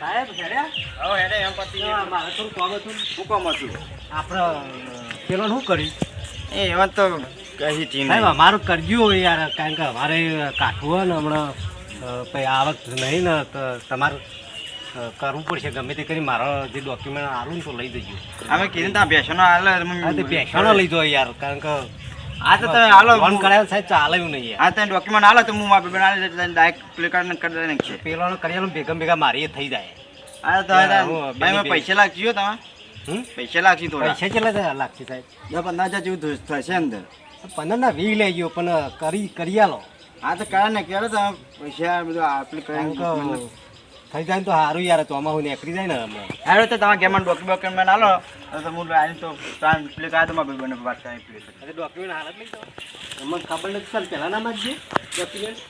સાહેબ હેડ્યા હવે હેડે એમ પતિ મારે થોડું કામ હતું. શું કામ હતું આપણે પેલો શું કર્યું એ એમાં તો કઈ ચીન સાહેબ અમારું કરજો યાર કારણ કે અમારે કાઠું હોય ને હમણાં કંઈ આવક નહીં ને તો તમારે કરવું પડશે ગમે તે કરી મારો જે ડોક્યુમેન્ટ આવું ને તો લઈ જજો. અમે કીધું ત્યાં બેસવાનો હાલે હા તે બેસવાનો લઈ જાઓ યાર કારણ કે હા તો તમે હાલો ફોન કરાયો સાહેબ ચાલે એવું નહીં યાર. હા તમે ડોક્યુમેન્ટ હાલો તો હું મારા બનાવી ડાયરેક્ટ પ્લે કાર્ડ કરી દે નાખશે પેલો કરિયાલું ભેગા મારી એ થઈ જાય. હા તો એમાં પૈસા લાગશે હો તમે પૈસા લાગશે થોડા પૈસા કેટલા લાગશે સાહેબ? 10-15 હજાર જેવું થશે અંદર 15 ના 20 લઈ ગયો પણ કરી આલો. હા તો કરે ને ક્યારે તમે પૈસા બધું આપણે કારણ કે કરી થઈ જાય ને તો સારું યાર તો આમાં હું નીકળી જાય ને હમણાં. હાલો તો તમે ગેમમાં ડોક્યુમેન્ટ હાલો તો હું આવીને તો પ્લે કાર્ડ માં બને વાત કરી પ્લે ડોક્યુમેન્ટ હાલત નહીં તો મને ખબર નથી ચાલ પહેલાં ના માંગજે ડોક્યુમેન્ટ.